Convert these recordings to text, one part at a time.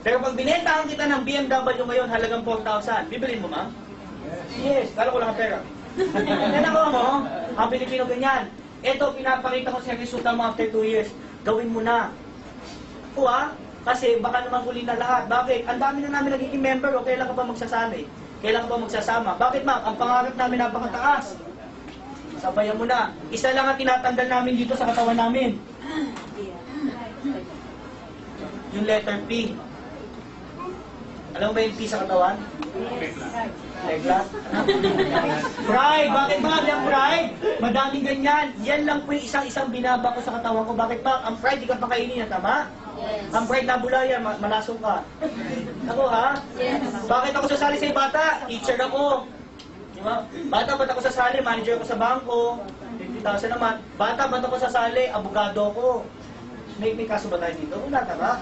Pero pag binentahan kita ng BMW ngayon, halagang 4,000, bibilin mo, ma'am? Yes, kala ko lang ang pera. Yan ako mo, ang Pilipino ganyan. Ito, pinapakita ko sa resulta mo after 2 years. Gawin mo na. Kasi baka naman huli na lahat. Bakit? Ang dami na namin nagiging member, o kailan ka ba magsasali? Kailan ka ba magsasama? Bakit, ma'am? Ang pangarap namin napakataas. Sabayan mo na. Isa lang ang tinatanggal namin dito sa katawan namin. Yung letter P. Alam mo ba yung P sa katawan? Leglas? Pride! Bakit ba? Yung pride? Madaming ganyan. Yan lang po yung isang binaba ko sa katawan ko. Bakit ba? Ang pride, di ka pakainin na, tama? Yes. Ang pride na bulaya, malasong ka. Ako, ha? Yes. Bakit ako sasali sa bata? Teacher ako. Diba? Bata, ba't ako sasali? Manager ako sa bangko. 50,000 naman. Bata, ba't ako sasali? Abogado ako. May kaso ba tayo dito? Wala, tama?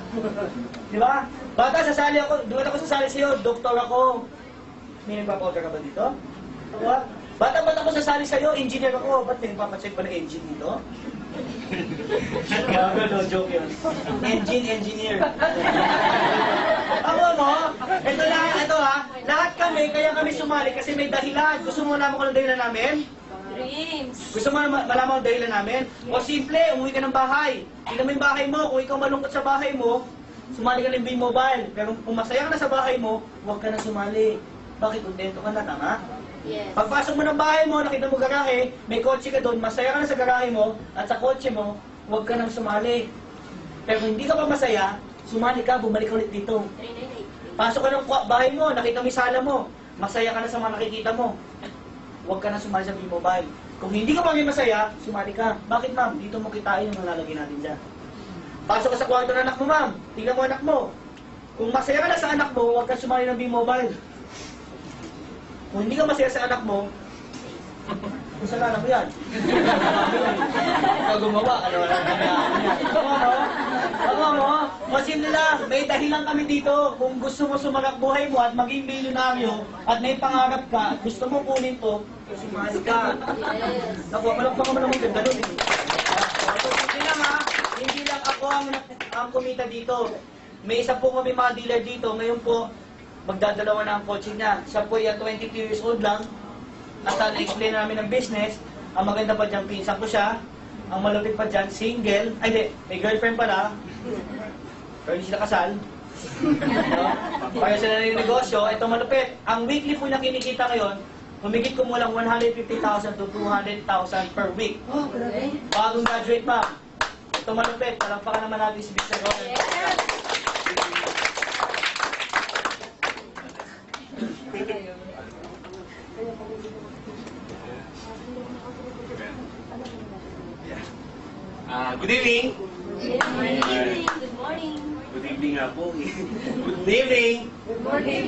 Diba? Bata, sasali ako. Doon ako sasali sa'yo. Doktor ako. May nagpapa-order ka ba dito? Diba? Bata, ba't ako sasali sa'yo? Engineer ako. Ba't may nagpapacheck ba ng engine dito? No joke yun. Engineer. Ako mo, ito ha, lahat kami, kaya kami sumali kasi may dahilan. Gusto mo malaman ko ng dahilan namin? Dreams. Gusto mo malaman ang dahilan namin? O simple, umuwi ka ng bahay. Tingnan mo yung bahay mo, kung ikaw malungkot sa bahay mo, sumali ka ng B-Mobile. Pero kung masaya ka na sa bahay mo, huwag ka na sumali. Bakit? Kontento ka na, tama? Yes. Pagpasok mo ng bahay mo, nakita mo garahe, may kotse ka doon, masaya ka na sa garahe mo, at sa kotse mo, huwag ka nang sumali. Pero kung hindi ka pa masaya, sumali ka, bumalik ka ulit dito. Pasok ka ng bahay mo, nakita mo yung sala mo, masaya ka na sa mga nakikita mo, huwag ka nang sumali sa B-Mobile. Kung hindi ka pa masaya, sumali ka. Bakit, ma'am? Dito mo kitain yung nalalagay natin dyan. Pasok ka sa kwarto ng anak mo, ma'am. Tingnan mo anak mo. Kung masaya ka na sa anak mo, huwag ka sumali ng B-Mobile. Kung hindi ka masaya sa anak mo, kasalanan mo yan. Ikaw gumawa, ano wala ka na. Ako mo, masin nila, may dahilan kami dito. Kung gusto mo sumalak buhay mo at maging milyonaryo at may pangarap ka, at gusto mo kunin to, sumali ka. Ako, malakpan ka mo naman ganda nun. Hindi lang ha, hindi lang ako ang kumita dito. May isa po kami mga dealer dito. Ngayon po, magdadalawa na ang coaching niya. Siya po yan, 22 years old lang. At na-explain namin ng business. Ang maganda pa dyan, pinsan ko siya. Ang malupit pa dyan, single. Ay, di, may girlfriend pala. Pero hindi sila kasal. Kaya sila na yung negosyo. Ito malupit. Ang weekly po na kinikita ngayon, humigit ko mo lang 150,000 to 200,000 per week. Bagong graduate pa. Ito malupit. Palagpakan naman natin si Mr. Roland. Yes. Good evening. Good morning. Good morning. Good evening nga po. Good evening. Good morning.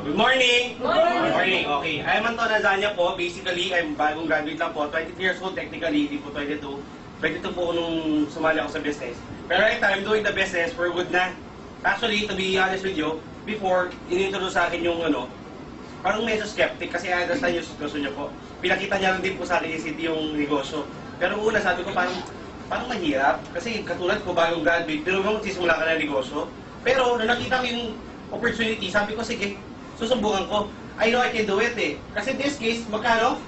Good morning. Good morning. Okay. I'm Anton Azania po. Basically, I'm bagong graduate lang po. 23 years old technically. Hindi po 22. 22 po nung sumali ako sa business. Pero right now, I'm doing the business for good na. Actually, to be honest with you, before, inintroduce sa akin yung parang medyo skeptic kasi I understand yung gusto niyo po. Pinakita niya lang din po sa akin yung negosyo. Pero una, sabi ko parang mahirap. Kasi katulad ko, bagong graduate, pero magsisimula ka na negosyo. Pero nung nakita ko yung opportunity, sabi ko, sige, susubukan ko. I know I can do it eh. Kasi in this case, magkano?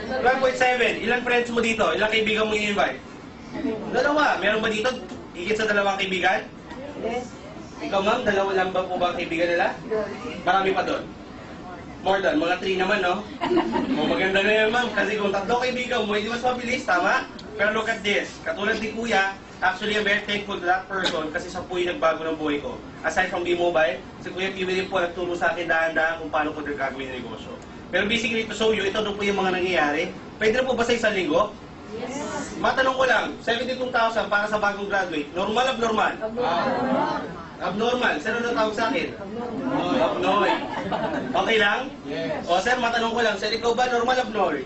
1.7. Ilang friends mo dito? Ilang kaibigan mo i-invite? Dalawa. Meron ba dito higit sa dalawang kaibigan? Yes. Ikaw ma'am, dalawa lang ba po ba ang kaibigan nila? Marami pa doon. More than, mga 3 naman, no? O maganda na yan ma'am, kasi kung 3 kaibigan mo, hindi mas mabilis, tama? Pero look at this, katulad ni Kuya, actually I'm very thankful to that person kasi siya po yung nagbago ng buhay ko. Aside from B-Mobile, si Kuya Kiwi din po nagturo sa akin dahan-dahan kung paano ko gagawin yung negosyo. Pero basically to show you, ito po yung mga nangyayari. Pwede na po ba sa isang linggo? Yes. Matanong ko lang, 72,000 para sa bagong graduate, normal o abnormal? Abnormal. Sino na tawag sa akin? Abnormal. Okay lang? Yes. O sir, matanong ko lang, sir, ikaw ba normal o abnormal?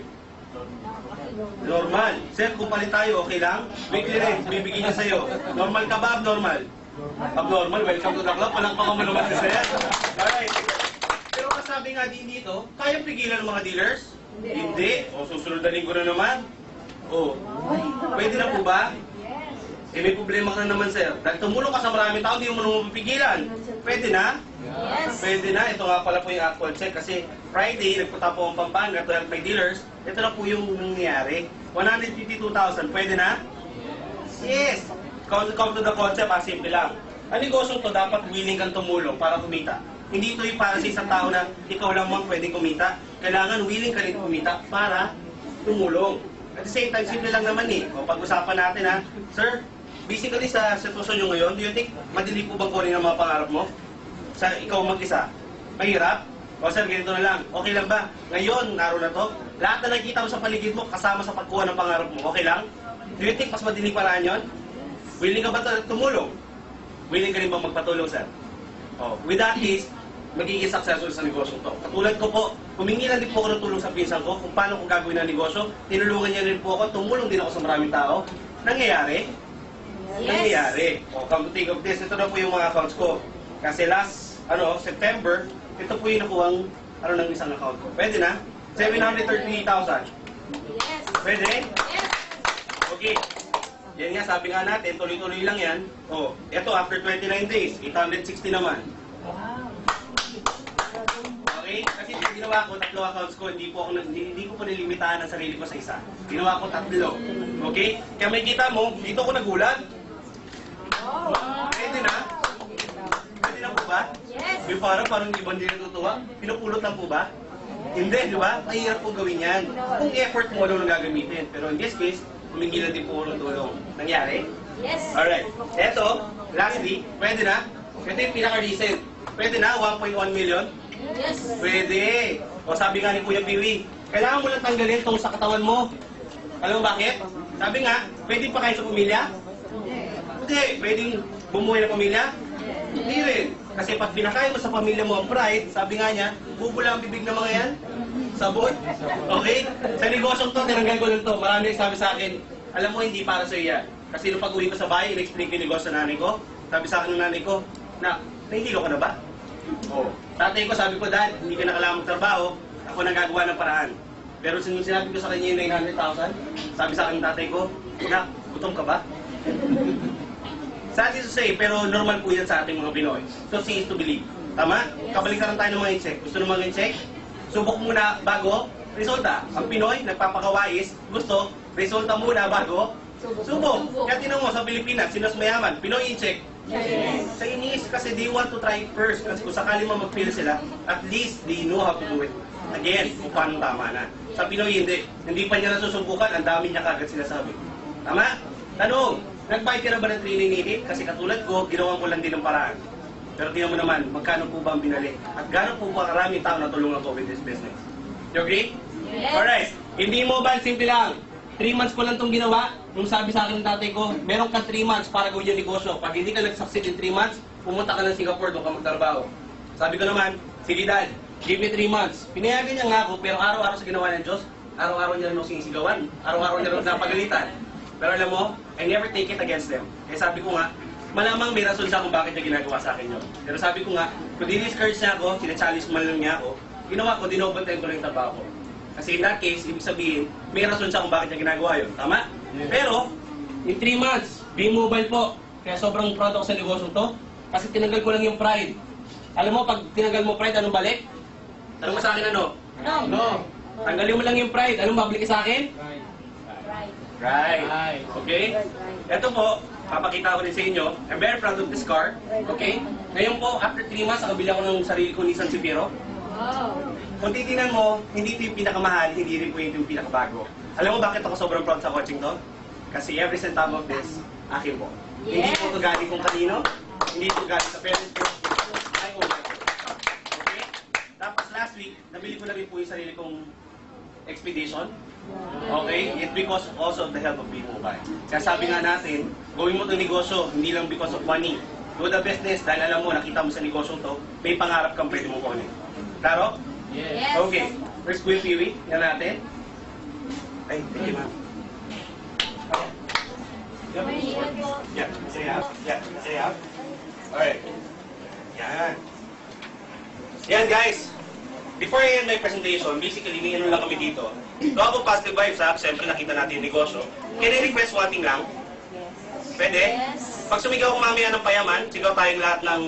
Normal. Sir, kung palit tayo, okay lang? Weekly rin, bibigyan niya sa'yo. Normal ka ba, abnormal? Abnormal, welcome to the club. Walang pa naman sa sir. Alright. Pero kasabi nga din dito, kayang pigilan ng mga dealers? Hindi. O susunod na linggo na naman? O, pwede na po ba? Eh, may problema ka na naman, sir. Dahil tumulong ka sa maraming tao, hindi mo naman mapigilan. Pwede na? Yes. Pwede na. Ito nga pala po yung actual check. Kasi Friday, nagpunta po ang Pampanga to help my dealers. Ito na po yung nangyayari. 152,000. Pwede na? Yes. Come to the concept, simple lang. Ang negosyong to, dapat willing kang tumulong para kumita. Hindi ito yung para sa isang tao na ikaw lang mo pwedeng kumita. Kailangan willing ka rin kumita para tumulong. At the same time, simple lang naman eh. O pag-usapan natin ha, sir, basically sa sitwasyon nyo ngayon, do you think madali po bang kunin ang mga pangarap mo? Sa ikaw mag-isa? Mahirap? O sir, ganito na lang. Okay lang ba? Ngayon, naroon na to. Lahat na nakikita mo sa paligid mo, kasama sa pagkuha ng pangarap mo. Okay lang? Do you think mas madali paraan yun? Willing ka ba tumulong? Willing ka rin bang magpatulong, sir? Oh, with that is, magiging successful sa negosyo to. Katulad ko po, humingi lang din po ako ng tulong sa pinsan ko kung paano ko gagawin ang negosyo. Tinulungan niya rin po ako, tumulong din ako sa maraming tao. Nangyayari? Yes. Nangyayari. O, come to think of this, ito na po yung mga accounts ko. Kasi last, September, ito po yung nakuhang, ng isang account ko. Pwede na? 738,000. Yes. Pwede? Yes. Okay. Yan nga, sabi nga natin, tuloy-tuloy lang yan. O, ito after 29 days, 860 naman. Okay? Kasi ginawa ko, 3 accounts ko, hindi ko po nilimitahan ang sarili ko sa isa. Ginawa ko 3. Okay? Kaya may kita mo, dito ko nagulat. Pwede na? Pwede na po ba? Yes. Yung parang ibang din natutuwa. Pinupulot lang po ba? Hindi, di ba? Mahirap po gawin yan. Kung effort mo lang gagamitin. Pero in this case, humingi lang din po ng tulong. Nangyari? Yes. Alright. Eto, lastly, pwede na? Ito yung pinaka-recent. Pwede na? 1.1 million? Yes. Pwede. O sabi nga ni Kuya Piwi, kailangan mo lang tanggalin itong sa katawan mo. Alam mo bakit? Sabi nga, pwede pa kayo sa pamilya? Hindi. Pwedeng bumuhay na pamilya? Hindi rin. Kasi pag binakain mo sa pamilya mo ang pride, sabi nga niya, bubula ang bibig ng mga yan. Sabon. Okay? Sa negosyong to, tinanggal ko lang to. Marami nagsabi sa akin, alam mo, hindi para sa yan. Kasi nung pag-uwi ko sa bahay, in-explain ko yung negosyo sa nanay ko. Sabi sa akin ng nanay ko, nahihilo ka na ba? Oo. Tatay ko, sabi ko, Dad, hindi ka na kailangan magtrabaho. Ako nagagawa ng paraan. Pero sinabi ko sa kanya yung 900,000, sabi sa akin ng tatay ko, gutom ka ba? Sad to say, pero normal po yan sa ating mga Pinoy. So, see is to believe. Tama? Kabaliktaran tayo ng mga in-check. Gusto ng mga in-check? Subok muna bago resulta. Ang Pinoy, nagpapakawais, gusto, resulta muna bago subok. Kaya tinan mo sa Pilipinas, sino mas mayaman? Pinoy in-check. Yes. Sa inis, kasi they want to try first. Kasi kung sakali mo mag-fail sila, at least they know how to do it. Again, kung paano tama na. Sa Pinoy, hindi. Hindi pa niya nasusubukan, ang dami niya kagad sinasabi. Tama? Tanong, nag-buy ka na ba ng training unit? Kasi katulad ko, ginawan ko lang din ng paraan. Pero tingnan mo naman, magkano po ba ang binali? At gano'n po ba karaming tao na tulungan ko with this business? You agree? Yes. Alright. Hindi mobile, simple lang. 3 months ko lang itong ginawa. Nung sabi sa akin ng tatay ko, meron ka 3 months para gawin yung negosyo. Pag hindi ka nag-succeed in 3 months, pumunta ka ng Singapore, doon ka magtrabaho. Sabi ko naman, sige Dad, give me 3 months. Pinayagan niya nga ako, pero araw-araw sa ginawa ng Diyos, araw-araw niya rin ako sinisigawan. Araw-araw niya rin ako napagalitan. Pero alam mo, I never take it against them. Kaya sabi ko nga, malamang may rason siya kung bakit niya ginagawa sa akin yun. Pero sabi ko nga, kung diniscourage niya ako, sinachallenge man lang niya ako, ginawa ko, dinobantayan ko lang yung trabaho ko. Kasi in that case, ibig sabihin, may rason siya kung bakit niya ginagawa yun. Tama? Yeah. Pero, in 3 months, being mobile po. Kaya sobrang proud ako sa negosyo to. Kasi tinanggal ko lang yung pride. Alam mo, pag tinanggal mo pride, anong balik? Tanong mo sa akin ano? No. Tanggalin mo lang yung pride. Anong babalik sa akin? Right. Okay? Ito po, papakita ko din sa inyo. I'm very proud of this car. Okay? Ngayon po, after 3 months, nakabili ako ng sarili ko Nissan Sefiro. Wow. Kung titignan mo, hindi ito yung pinakamahal, hindi rin po yung pinakabago. Alam mo bakit ako sobrang proud sa coaching to? Kasi every centavo of this, akin po. Hindi po ito galing kung kanino, hindi ito galing sa parents ko. I own it. Okay? Tapos last week, nabili ko na rin po yung sarili kong Expedition. Okay? It's because also of the help of Be Mobile. Kaya sabi nga natin, gawin mo itong negosyo, hindi lang because of money. Do the business dahil alam mo, nakita mo sa negosyo to, may pangarap kang pwede mong kunin. Klaro? Yes. Okay. First Kuya Piwi, yan natin. Ay, thank you ma'am. Yeah, say out. Yeah, say out. Alright. Yan. Yan guys. Before I end my presentation, basically, may ano lang kami dito. To have a positive vibes ha, siyempre nakita natin yung negosyo. Can I request one thing lang? Pwede? Yes. Pag sumigaw ang mamaya ng payaman, sigaw tayong lahat ng